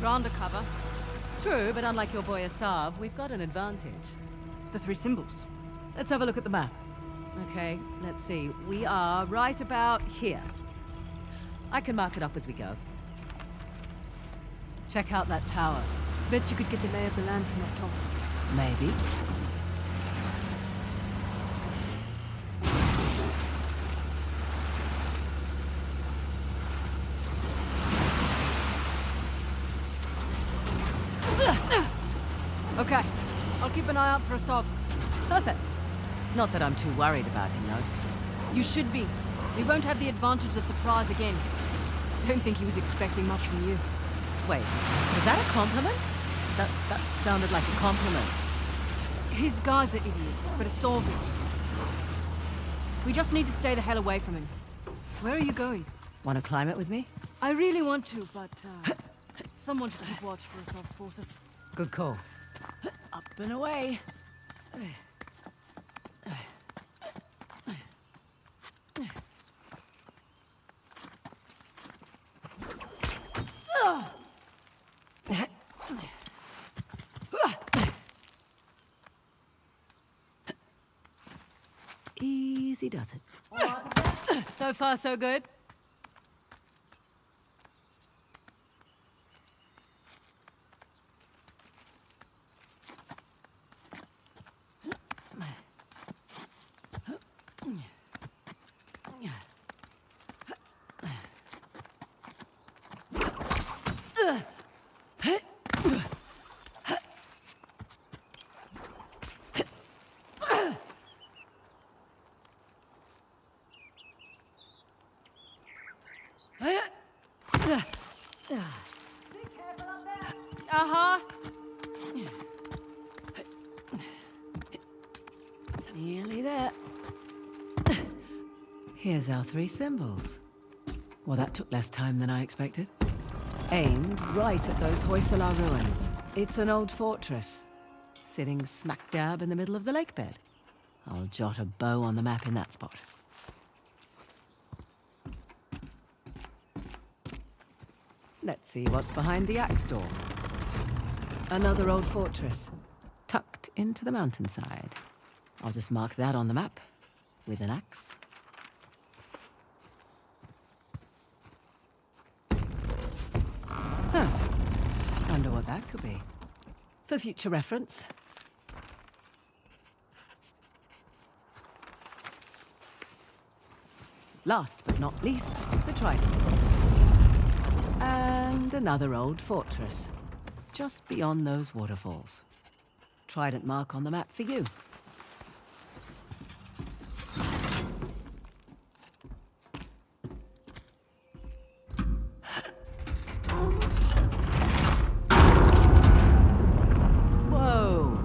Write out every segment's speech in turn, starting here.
We're undercover. True, but unlike your boy Asav, we've got an advantage. The three symbols. Let's have a look at the map. Okay, let's see. We are right about here. I can mark it up as we go. Check out that tower. Bet you could get the lay of the land from up top. Maybe. Okay, I'll keep an eye out for Asav. Perfect. Not that I'm too worried about him, though. You should be. We won't have the advantage of surprise again. Don't think he was expecting much from you. Wait, was that a compliment? That sounded like a compliment. His guys are idiots, but Asav is... We just need to stay the hell away from him. Where are you going? Want to climb it with me? I really want to, but someone should keep watch for Asav's forces. Good call. Up and away. Easy does it. So far, so good. Uh-huh. Nearly there. Here's our three symbols. Well, that took less time than I expected. Aimed right at those Hoysala ruins. It's an old fortress, sitting smack dab in the middle of the lake bed. I'll jot a bow on the map in that spot. Let's see what's behind the axe door. Another old fortress, tucked into the mountainside. I'll just mark that on the map with an axe. Huh. Wonder what that could be. For future reference. Last but not least, the trident. And another old fortress, just beyond those waterfalls. Trident mark on the map for you. Whoa!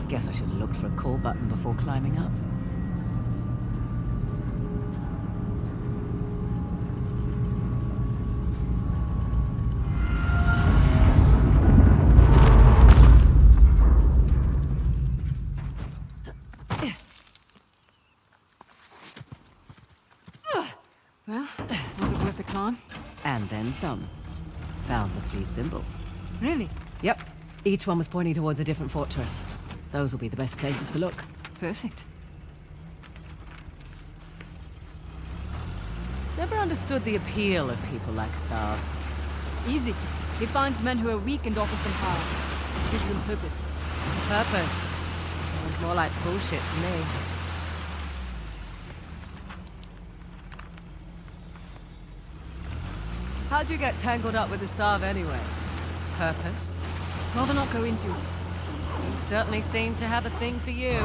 Guess I should have looked for a call button before climbing up. Well, was it worth the climb? And then some. Found the three symbols. Really? Yep. Each one was pointing towards a different fortress. Those will be the best places to look. Perfect. Never understood the appeal of people like Asav. Easy. He finds men who are weak and offers them power. Gives them purpose. Purpose. Sounds more like bullshit to me. How'd you get tangled up with Asav anyway? Purpose? Rather not go into it. He certainly seemed to have a thing for you.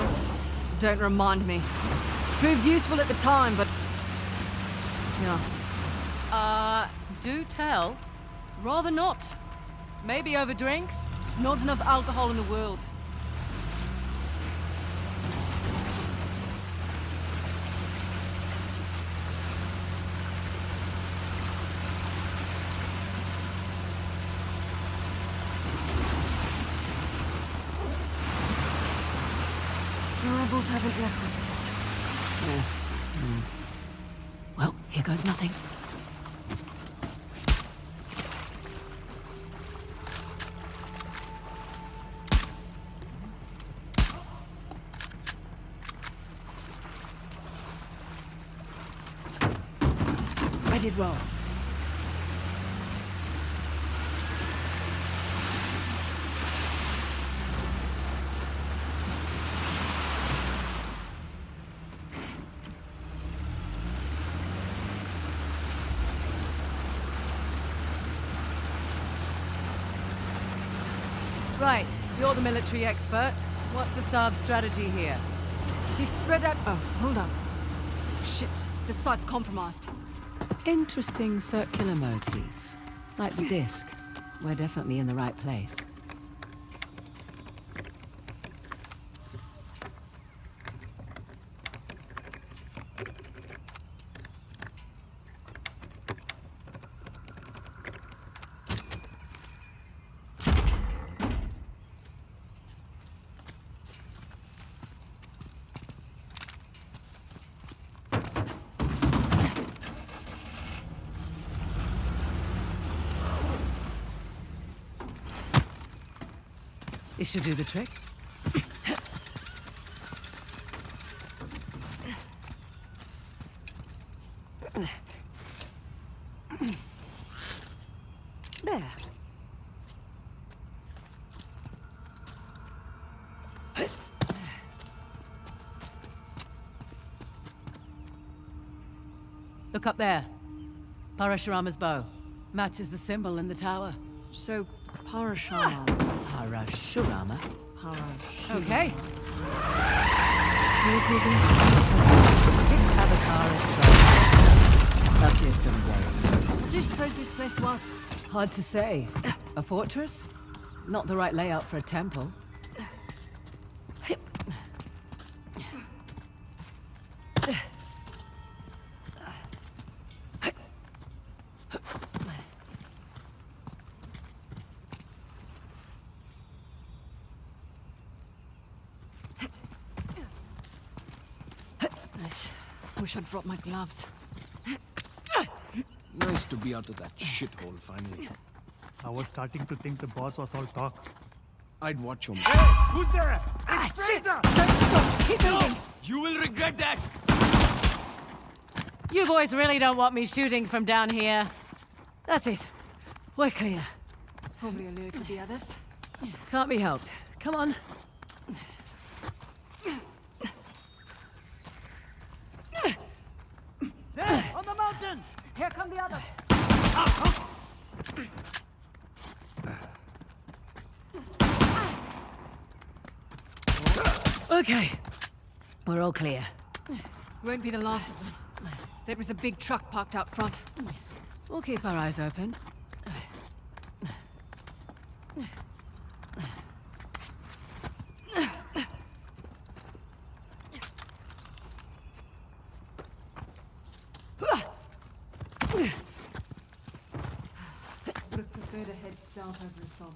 Don't remind me. Proved useful at the time, but... yeah. Do tell. Rather not. Maybe over drinks? Not enough alcohol in the world. The rebels haven't left us. Yeah. Well, here goes nothing. I did wrong. Right, you're the military expert. What's Asav's strategy here? He's spread out. Oh, hold up. Shit, this site's compromised. Interesting circular motif. Like the disc. We're definitely in the right place. This should do the trick. There. Look up there. Parashurama's bow. Matches the symbol in the tower. So, Parashurama. Parashurama? Parashurama. Okay. Where's he again? 6 avatars. That's the assembly. What do you suppose this place was? Hard to say. A fortress? Not the right layout for a temple. Wish I'd brought my gloves. Nice to be out of that shithole finally. I was starting to think the boss was all talk. I'd watch him. Who's there? Ah, shit! Don't stop! Keep moving! You will regret that! You boys really don't want me shooting from down here. That's it. We're clear. Probably alerted the others. Can't be helped. Come on. There, on the mountain! Here come the others. Okay. We're all clear. Won't be the last of them. There was a big truck parked out front. We'll keep our eyes open. Would have preferred a head start over a sob.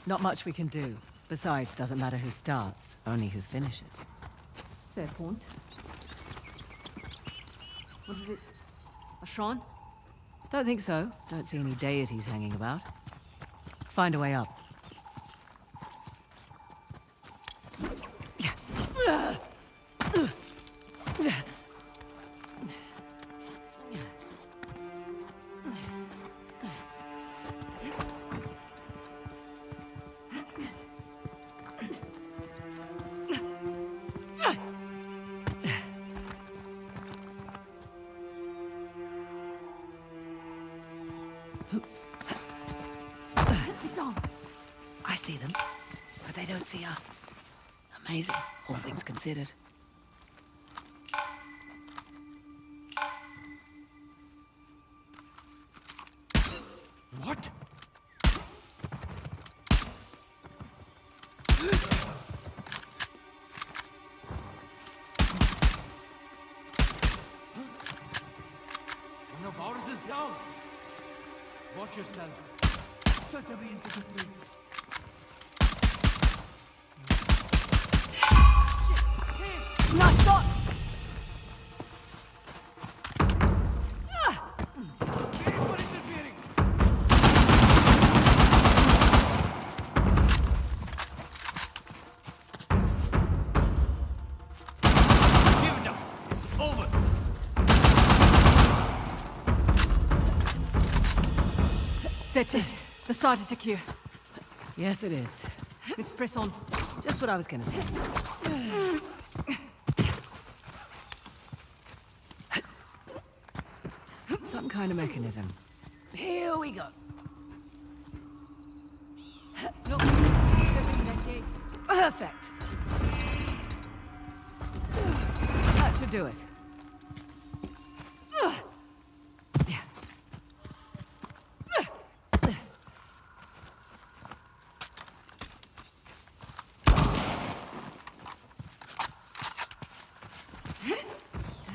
Not much we can do. Besides, doesn't matter who starts, only who finishes. Fair point. What is it? A shrine? Don't think so. Don't see any deities hanging about. Let's find a way up. I see them, but they don't see us. Amazing, all things considered. What? One of ours is down. Watch yourself. Such a reinforcement place. Not shot! What is interfering? Give it up. It's over. That's it. The site is secure. Yes, it is. Let's press on. Just what I was gonna say. Some kind of mechanism. Here we go. Look, it's opening that gate. Perfect. That should do it.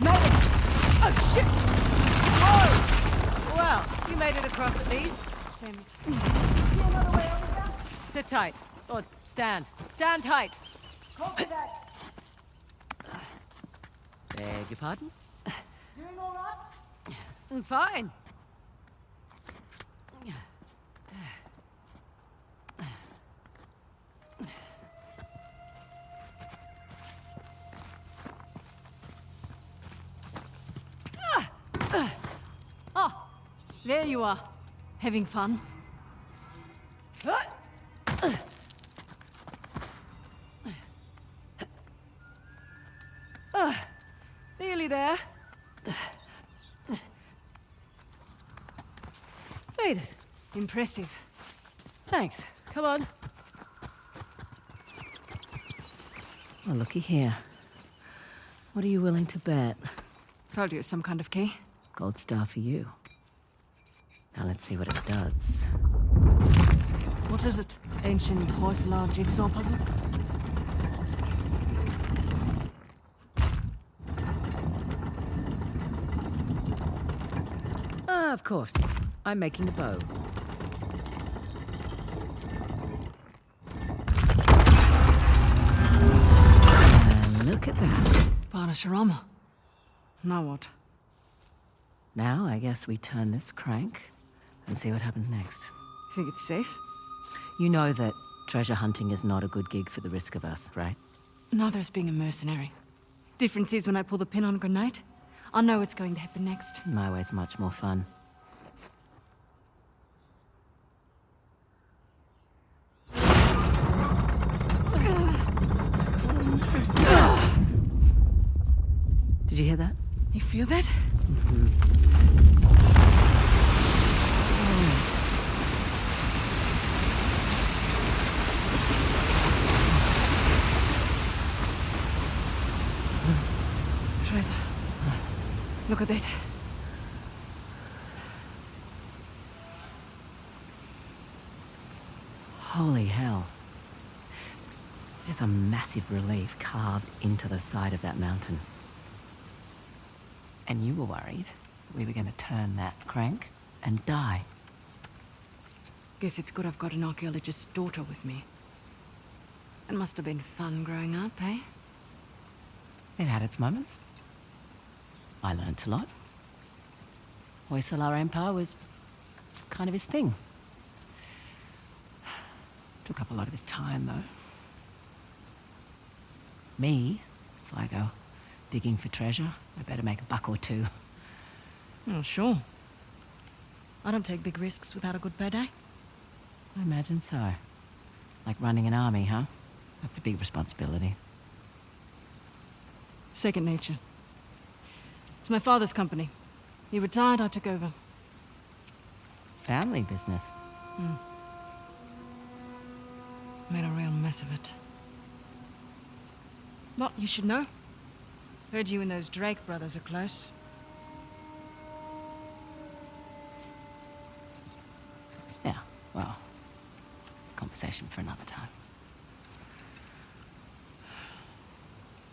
Made it! Oh, shit! Whoa! Well, you made it across at least. Damn it. Sit tight. Or stand. Stand tight. Copy that. Beg your pardon? Doing all right? I'm fine. Ah, there you are. Having fun? Nearly there. Made it. Impressive. Thanks. Come on. Well, looky here. What are you willing to bet? Told you it's some kind of key. Gold star for you. Now let's see what it does. What is it? Ancient Hoysala jigsaw puzzle? Ah, of course. I'm making a bow. And look at that. Parashurama. Now what? Now I guess we turn this crank and see what happens next. You think it's safe? You know that treasure hunting is not a good gig for the risk of us, right? Neither is being a mercenary. Difference is when I pull the pin on a grenade, I know what's going to happen next. My way's much more fun. Did you hear that? You feel that? Treasure. Look at that. Holy hell. There's a massive relief carved into the side of that mountain. And you were worried we were going to turn that crank and die. Guess it's good I've got an archaeologist's daughter with me. It must have been fun growing up, eh? It had its moments. I learnt a lot. Hoysala Empire was kind of his thing. Took up a lot of his time, though. Me, if I go digging for treasure, I better make a buck or two. Oh, sure. I don't take big risks without a good payday. I imagine so. Like running an army, huh? That's a big responsibility. Second nature. It's my father's company. He retired, I took over. Family business. Made a real mess of it. But you should know. Heard you and those Drake brothers are close. Yeah, well, it's a conversation for another time.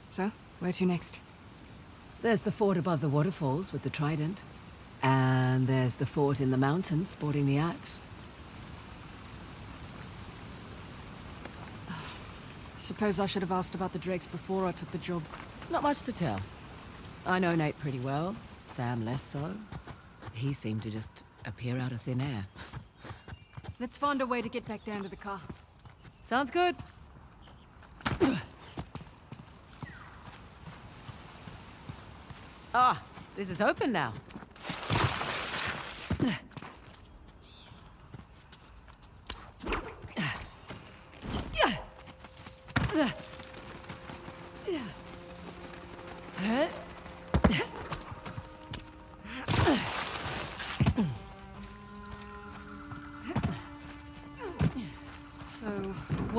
So, where to next? There's the fort above the waterfalls with the trident. And there's the fort in the mountains sporting the axe. Suppose I should have asked about the Drakes before I took the job. Not much to tell. I know Nate pretty well, Sam less so. He seemed to just appear out of thin air. Let's find a way to get back down to the car. Sounds good. Ah, this is open now.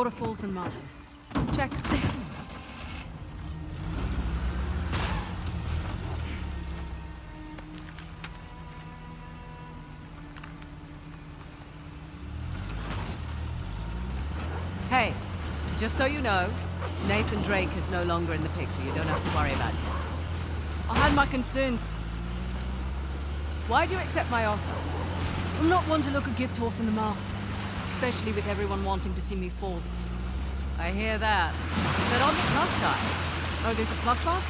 Waterfalls and mountain. Check. Hey, just so you know, Nathan Drake is no longer in the picture. You don't have to worry about him. I had my concerns. Why do you accept my offer? I'm not one to look a gift horse in the mouth. Especially with everyone wanting to see me fall. I hear that. But on the plus side... Oh, there's a plus side?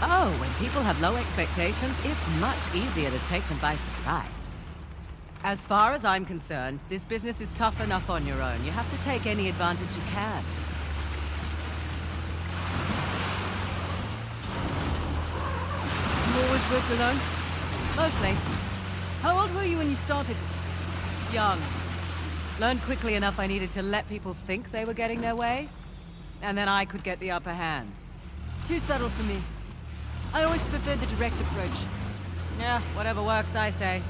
Oh, when people have low expectations, it's much easier to take them by surprise. As far as I'm concerned, this business is tough enough on your own. You have to take any advantage you can. You always worked alone? Mostly. How old were you when you started? Young. Learned quickly enough I needed to let people think they were getting their way, and then I could get the upper hand. Too subtle for me. I always preferred the direct approach. Yeah, whatever works, I say.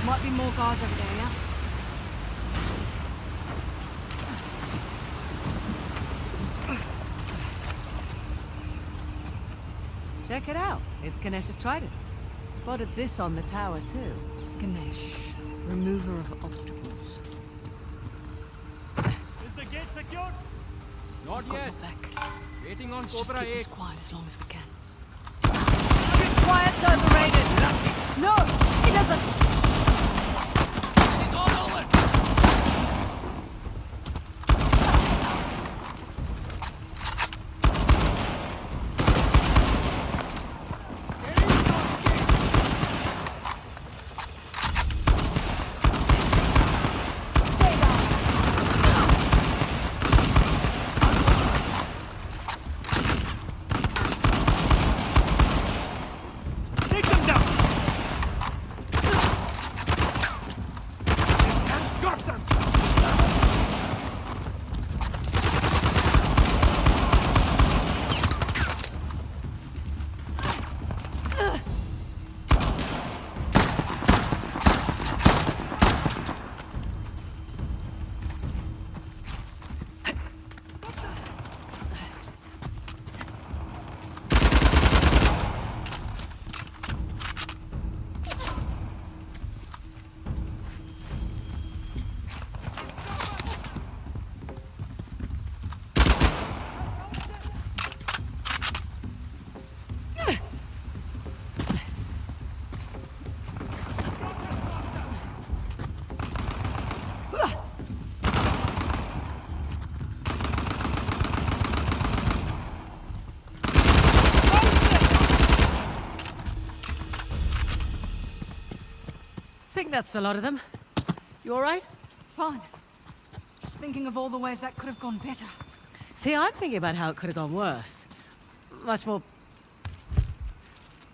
Might be more guys over there, yeah? Check it out. It's Ganesh's trident. Spotted this on the tower, too. Ganesh, remover of obstacles. Is the gate secured? Not Got yet. your back. Waiting on Let's just Cobra keep 8. this quiet as long as we can. Quiet's overrated! No, it doesn't! He's all over. Take them down! That's a lot of them. You all right? Fine. Just thinking of all the ways that could have gone better. See, I'm thinking about how it could have gone worse. Much more...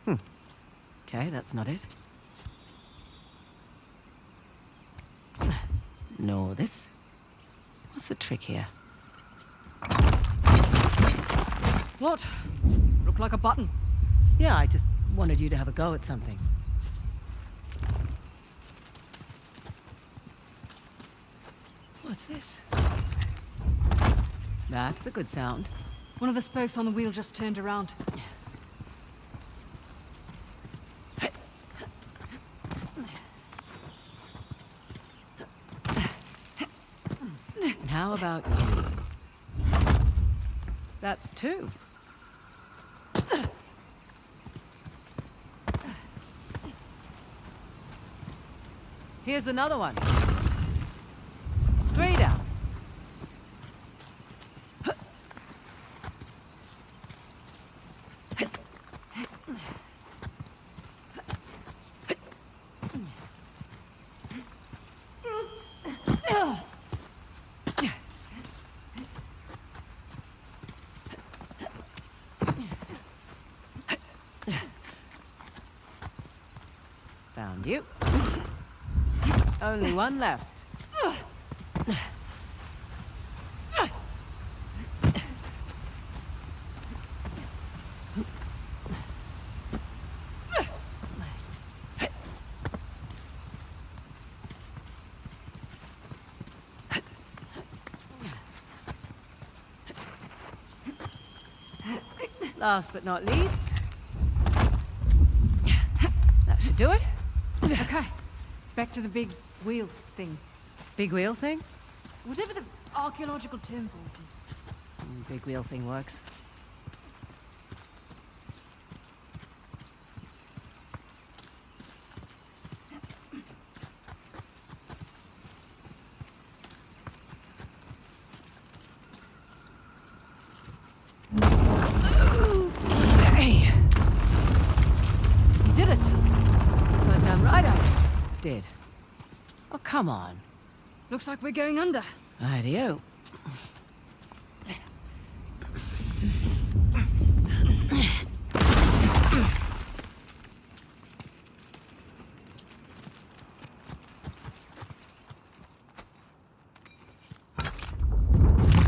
Okay, that's not it. No, this. What's the trick here? What? Looked like a button. Yeah, I just wanted you to have a go at something. What's this? That's a good sound. One of the spokes on the wheel just turned around. And how about you? That's two. Here's another one. Three down. Found you. Only one left. Last but not least. That should do it. Okay. Back to the big wheel thing. Big wheel thing? Whatever the archaeological term for it is. Big wheel thing works. Okay. You did it. Goddamn right I did. Oh, come on. Looks like we're going under. Rightio.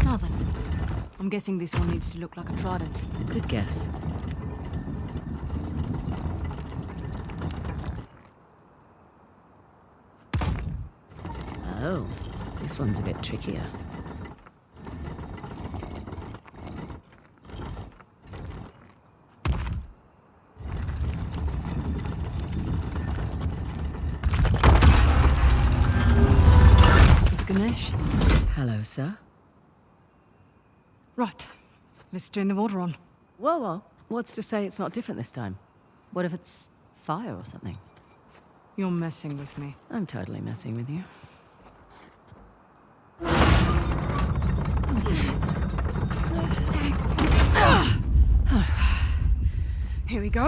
Now then. I'm guessing this one needs to look like a trident. Good guess. Oh, this one's a bit trickier. It's Ganesh. Hello, sir. Right. Let's turn the water on. Whoa. What's to say it's not different this time? What if it's fire or something? You're messing with me. I'm totally messing with you. Here we go.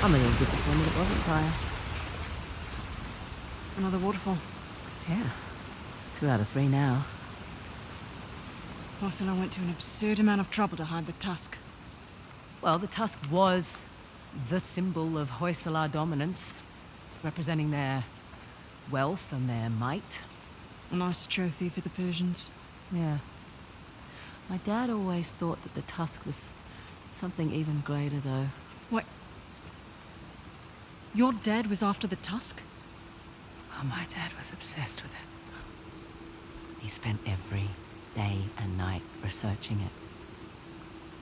I'm a little disappointed it wasn't fire. Another waterfall. Yeah. It's 2 out of 3 now. Hoysala went to an absurd amount of trouble to hide the tusk. Well, the tusk was the symbol of Hoysala dominance, representing their wealth and their might. A nice trophy for the Persians. Yeah. My dad always thought that the tusk was something even greater, though. Wait. Your dad was after the tusk? Oh, my dad was obsessed with it. He spent every day and night researching it.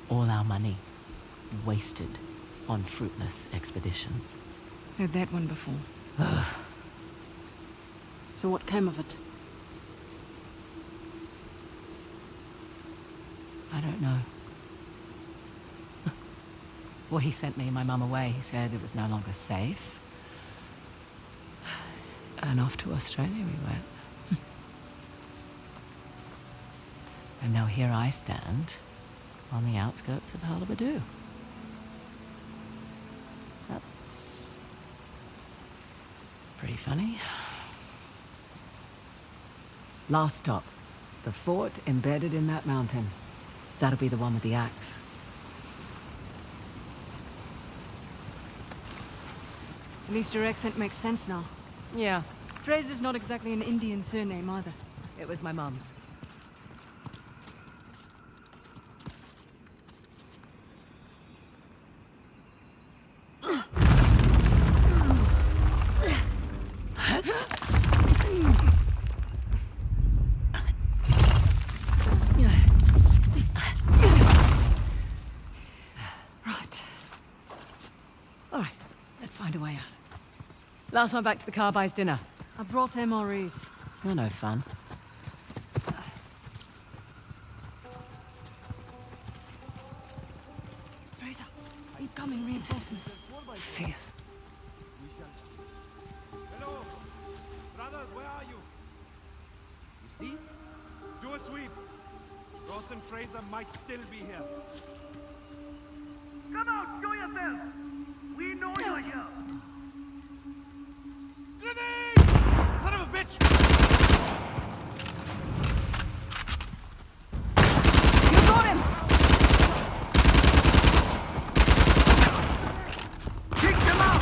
All our money wasted on fruitless expeditions. Heard that one before. So what came of it? I don't know. Well, he sent me and my mum away. He said it was no longer safe. And off to Australia we went. And now here I stand on the outskirts of Hullabaloo. Pretty funny. Last stop. The fort embedded in that mountain. That'll be the one with the axe. At least your accent makes sense now. Yeah, Fraser's not exactly an Indian surname either. it was my mum's. Right. All right, let's find a way out. Last one back to the car buys dinner. I brought MREs. They're no fun. Fraser, incoming reinforcements. Fierce. Hello! Brothers, where are you? You see? Do a sweep. Ross and Fraser might still be here. Come out, show yourself! We know you're here! Grenade! Son of a bitch! You got him! Kick them out!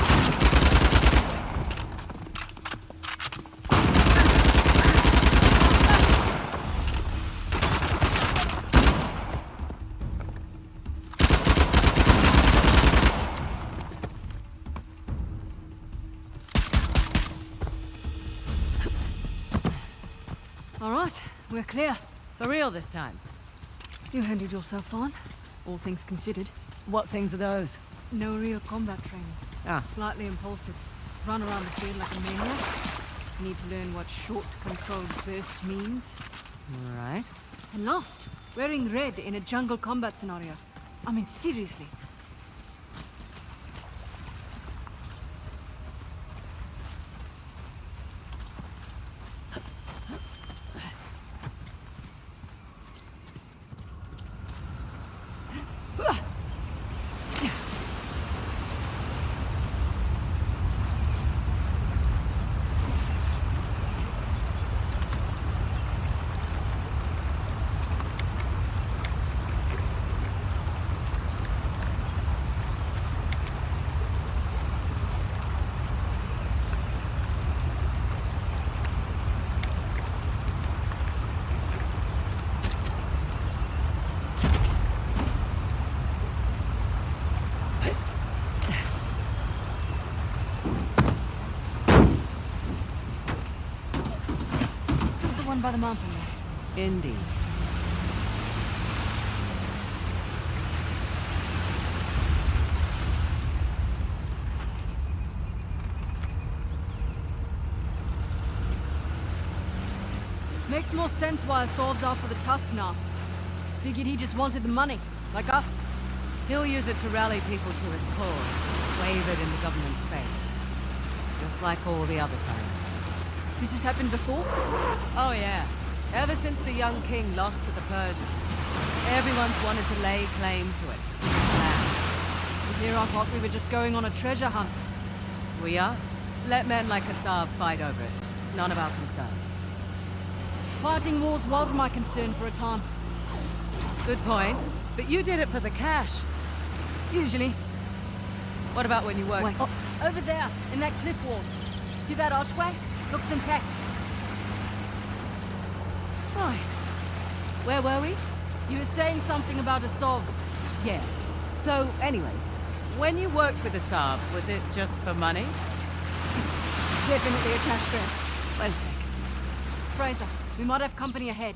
All right, we're clear. For real this time. You handled yourself fine, all things considered. What things are those? No real combat training. Ah, Slightly impulsive. Run around the field like a maniac. Need to learn what short, controlled burst means. all right. And last, wearing red in a jungle combat scenario. I mean, seriously. One by the mountain left. Indeed. Makes more sense why Asav's after the tusk now. Figured he just wanted the money, like us. He'll use it to rally people to his cause, wave it in the government's face. Just like all the other times. This has happened before? Oh yeah. Ever since the young king lost to the Persians, everyone's wanted to lay claim to it. Here I thought we were just going on a treasure hunt. We are? Let men like Asav fight over it. It's none of our concern. Fighting wars was my concern for a time. Good point. But you did it for the cash. Usually. What about when you worked? Wait, over there, in that cliff wall. See that archway? Looks intact. Right. Where were we? You were saying something about Asav. Yeah. So, anyway, when you worked with Asav, was it just for money? Definitely a cash grab. Wait a sec. Fraser, we might have company ahead.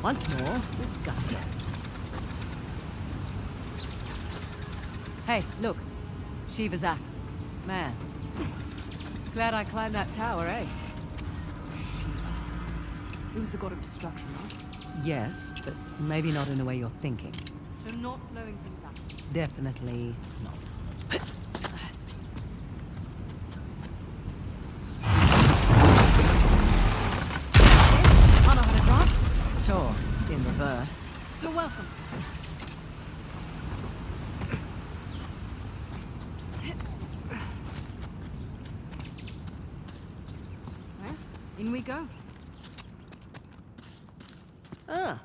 Once more, with gusto. Hey, look. Shiva's axe. Man. Glad I climbed that tower, eh? He was the god of destruction, right? Yes, but maybe not in the way you're thinking. So not blowing things up. Definitely not. I know how to drive. Sure, in reverse. You're welcome. Well, in we go. Ah.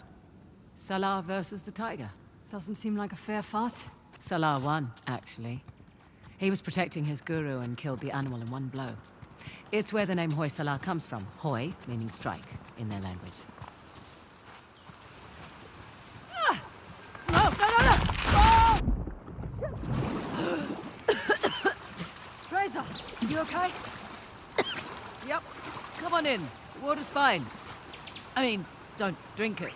Salah versus the tiger. Doesn't seem like a fair fight. Salah won, actually. He was protecting his guru and killed the animal in one blow. It's where the name Hoi Salah comes from. Hoi, meaning strike, in their language. Ah! Oh, no! Oh! Fraser, you okay? Yep. Come on in. The water's fine. I mean, don't drink it.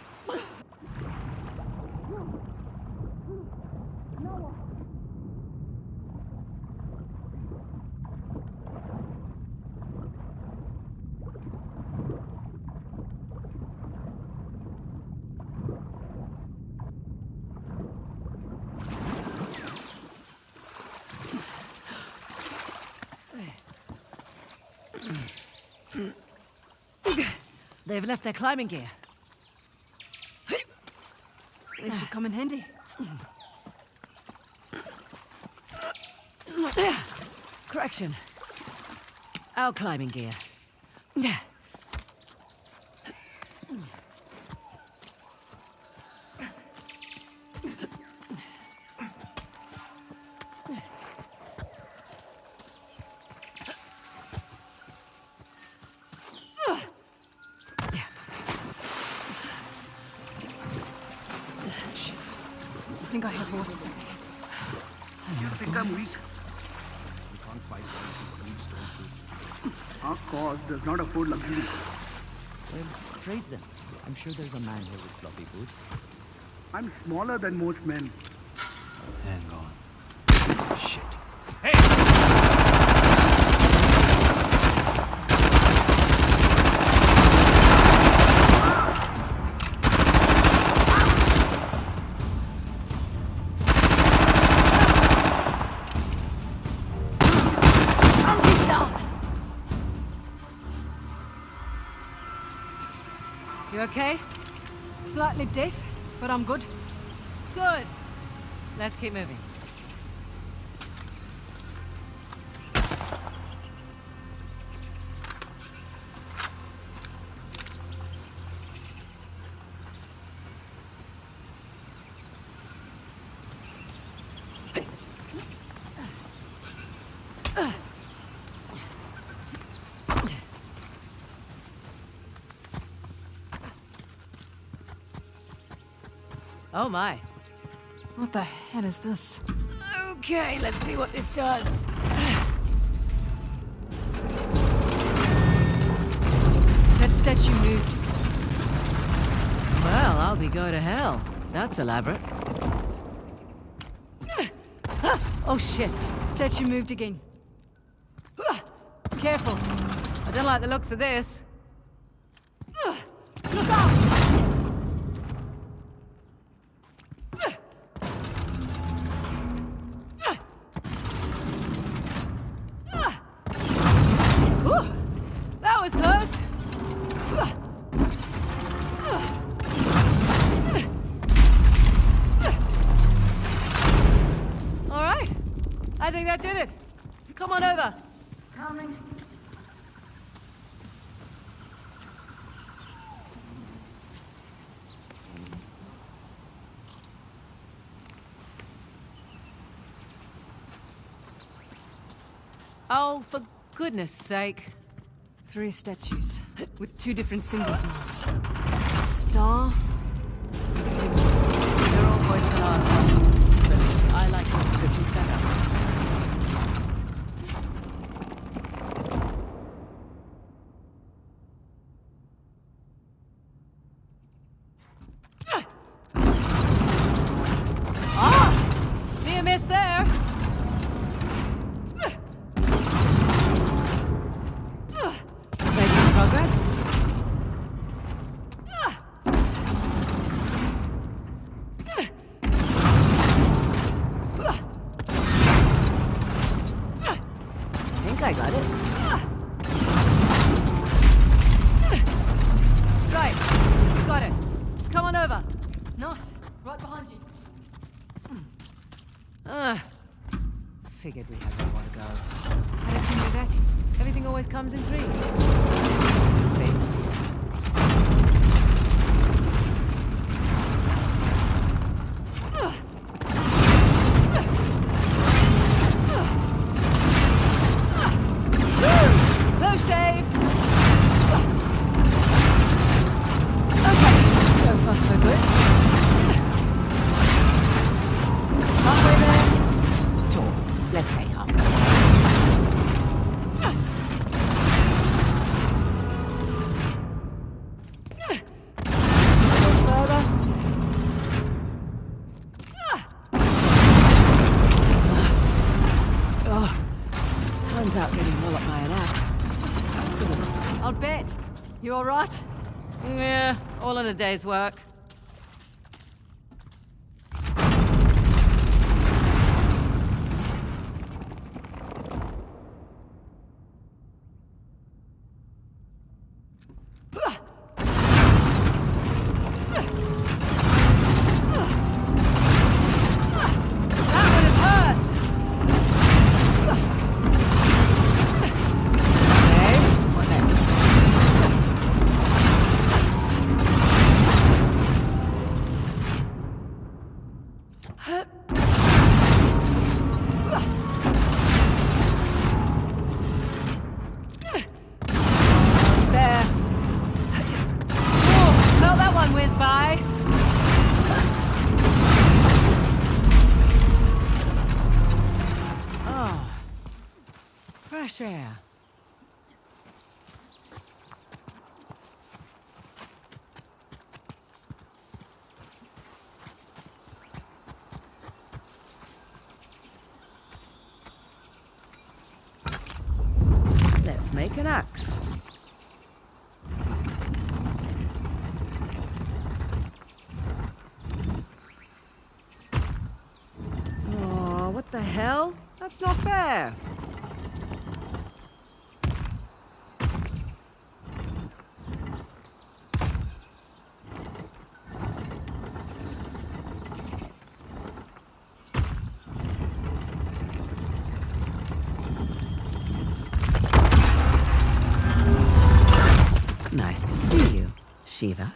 They've left their climbing gear. They should come in handy. Correction. Our climbing gear. I think I have horses. You think I'm weak? We can't fight one who stone fruit. Our cause does not afford luxury. Well, trade them. I'm sure there's a man here with floppy boots. I'm smaller than most men. Hang on. Shit. You okay? Slightly deaf, but I'm good. Good. Let's keep moving. Oh my. What the hell is this? Okay, let's see what this does. That statue moved. Well, I'll be going to hell. That's elaborate. Oh shit. Statue moved again. Careful. I don't like the looks of this. Look out! Whew. That was close. All right. I think that did it. Come on over. Coming. Oh, for goodness sake. 3 statues with 2 different symbols now. A star. They're all voice and ours, but I like your descriptions better. I got it. Right, got it. Come on over. Nice. Right behind you. Figured we had nowhere to go. How did you know that? Everything always comes in threes. See? Close shave. Okay, so far so good. Halfway there. Sure, let's say halfway. Turns out getting walloped by an axe. I'll bet. You all right? Yeah, all in a day's work. Fresh air. Let's make an axe. Oh, what the hell? That's not fair. Nice to see you, Shiva.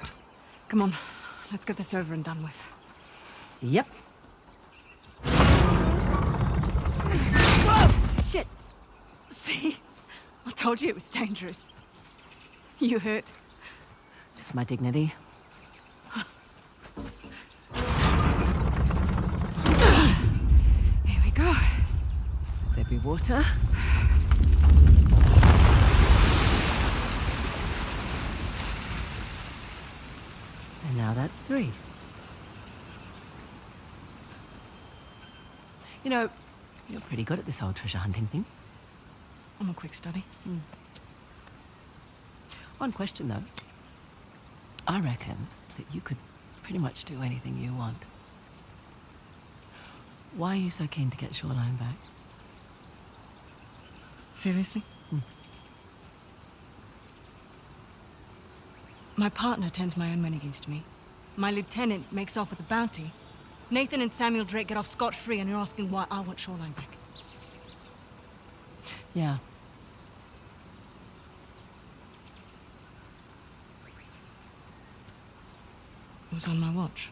Come on, let's get this over and done with. Yep. Whoa! Shit! See? I told you it was dangerous. You hurt. Just my dignity. Here we go. There be water. And now that's 3. You know, you're pretty good at this whole treasure hunting thing. I'm a quick study. One question, though. I reckon that you could pretty much do anything you want. Why are you so keen to get Shoreline back? Seriously? My partner turns my own men against me. My lieutenant makes off with a bounty. Nathan and Samuel Drake get off scot-free, and you're asking why I want Shoreline back. Yeah. It was on my watch.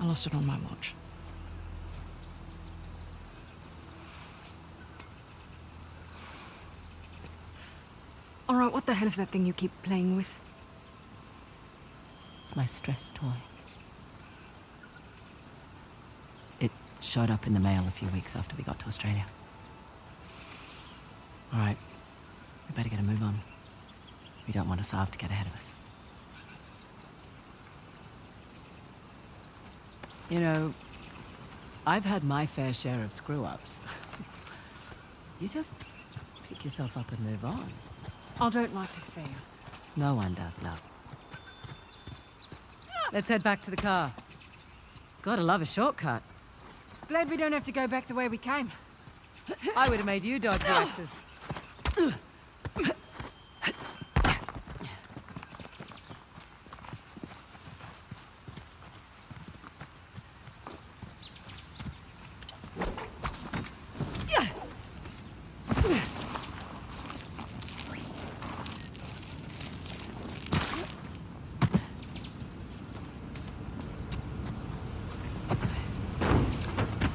I lost it on my watch. All right, what the hell is that thing you keep playing with? It's my stress toy. It showed up in the mail a few weeks after we got to Australia. All right, we better get a move on. We don't want Asav to get ahead of us. You know, I've had my fair share of screw-ups. You just pick yourself up and move on. I don't like to fail. No one does, love. Let's head back to the car. Gotta love a shortcut. Glad we don't have to go back the way we came. I would have made you dodge the axes.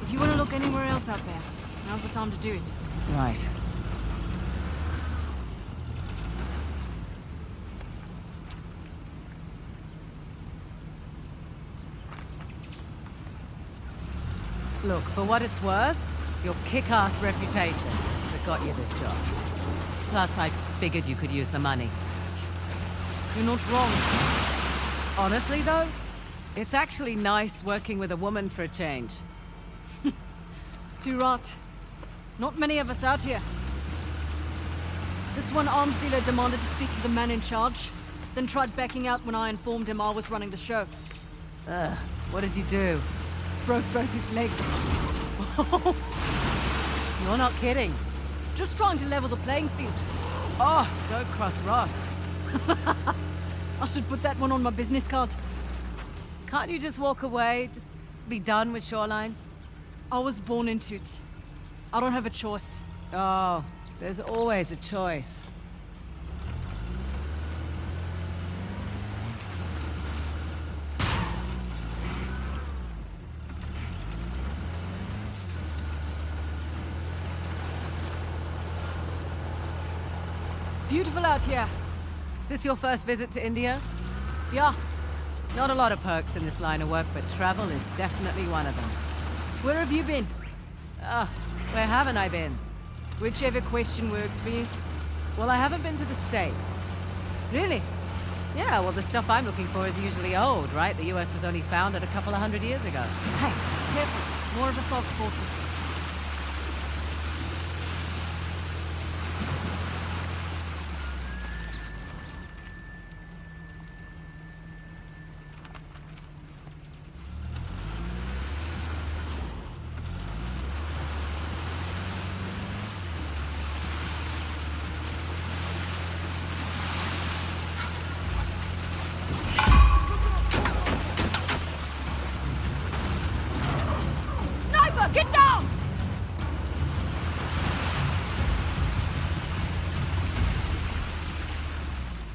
If you want to look anywhere else out there, now's the time to do it. Right. Look, for what it's worth, it's your kick-ass reputation that got you this job. Plus, I figured you could use the money. You're not wrong. Honestly, though, it's actually nice working with a woman for a change. Too right. Not many of us out here. This one arms dealer demanded to speak to the man in charge, then tried backing out when I informed him I was running the show. Ugh, what did you do? Broke both his legs. You're not kidding. Just trying to level the playing field. Oh, don't cross Ross. I should put that one on my business card. Can't you just walk away? Just be done with Shoreline? I was born into it. I don't have a choice. Oh, there's always a choice. Beautiful out here. Is this your first visit to India? Yeah. Not a lot of perks in this line of work, but travel is definitely one of them. Where have you been? Where haven't I been? Whichever question works for you. Well, I haven't been to the States. Really? Yeah, well, the stuff I'm looking for is usually old, right? The US was only founded a couple of 100 years ago. Hey, careful. More of assault forces. Get down!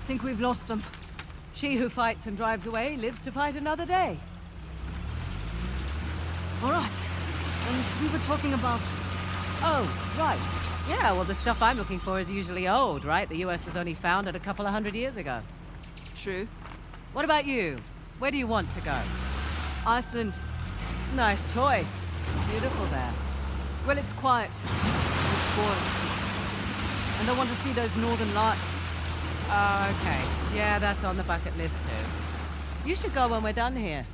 Think we've lost them. She who fights and drives away lives to fight another day. All right. And we were talking about... Oh, right. Yeah, well, the stuff I'm looking for is usually old, right? The US was only founded a couple of 100 years ago. True. What about you? Where do you want to go? Iceland. Nice choice. Beautiful there. Well, it's quiet. It's spoiled. And I want to see those northern lights. Oh, okay. Yeah, that's on the bucket list too. You should go when we're done here.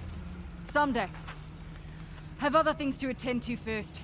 Someday. Have other things to attend to first.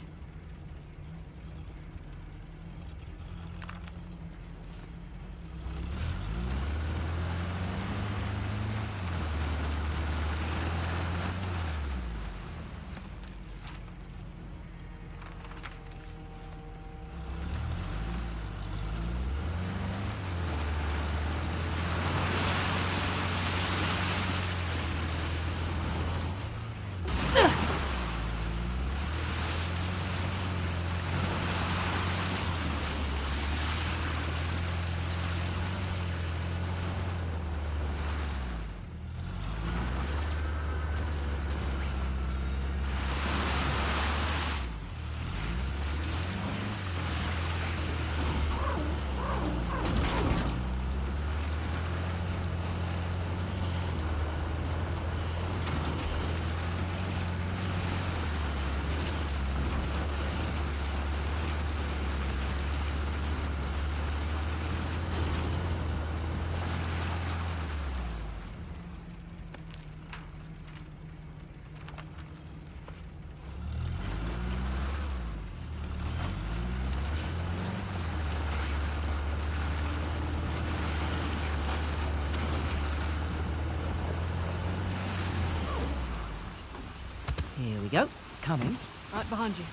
Here we go. Coming. Right behind you.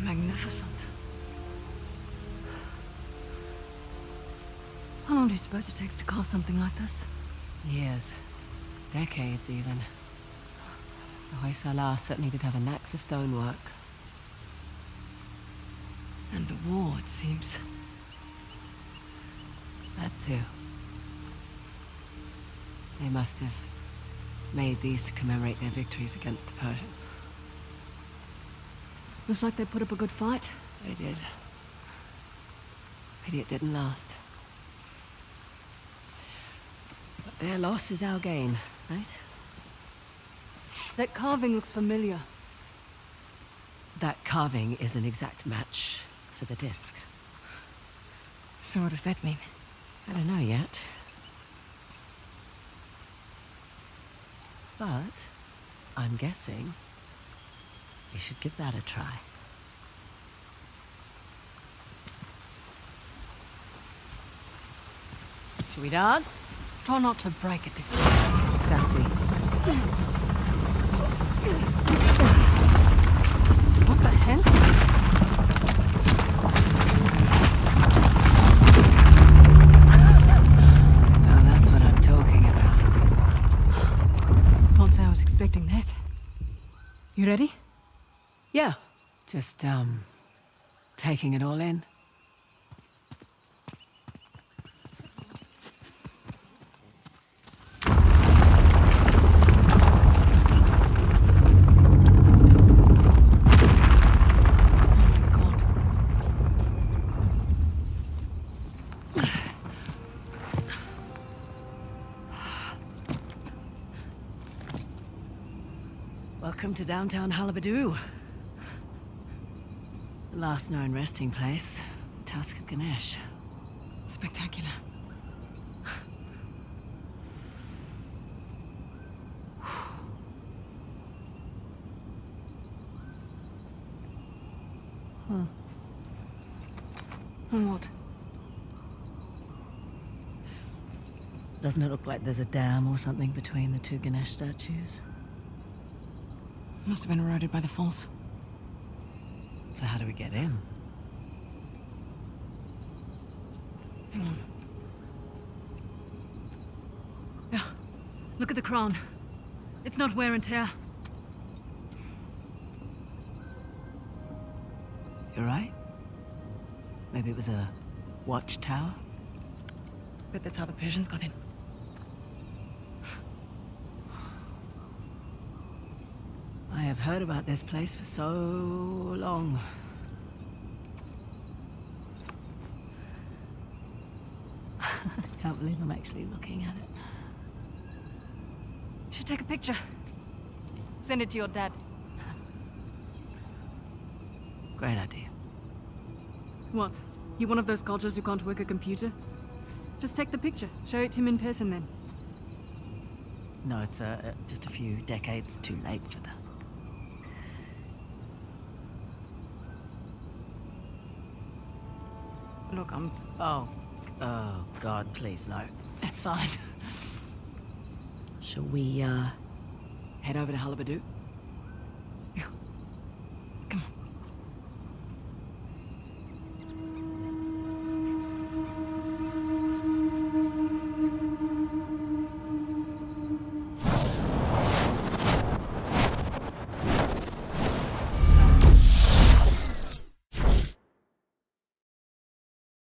Magnificent. How long do you suppose it takes to carve something like this? Years. Decades, even. The Hoysala certainly did have a knack for stonework. And the war, it seems. That too. They must have made these to commemorate their victories against the Persians. Looks like they put up a good fight. They did. Pity it didn't last. But their loss is our gain, right? That carving looks familiar. That carving is an exact match for the disc. So what does that mean? I don't know yet. But I'm guessing we should give that a try. Should we dance? Try not to break it this time. Sassy. What the hell? Now that's what I'm talking about. Can't say I was expecting that. You ready? Yeah. Just, taking it all in. Welcome to downtown Halabadu. The last known resting place, the Task of Ganesh. Spectacular. And what? Doesn't it look like there's a dam or something between the two Ganesh statues? Must have been eroded by the falls. So how do we get in? Hang on. Yeah. Look at the crown. It's not wear and tear. You're right. Maybe it was a watchtower? Bet that's how the Persians got in. I have heard about this place for so long. I can't believe I'm actually looking at it. You should take a picture. Send it to your dad. Great idea. What? You one of those cultures who can't work a computer? Just take the picture. Show it to him in person then. No, it's just a few decades too late for that. Look, I'm... Oh, God, please, no. It's fine. Shall we, head over to Halabadu?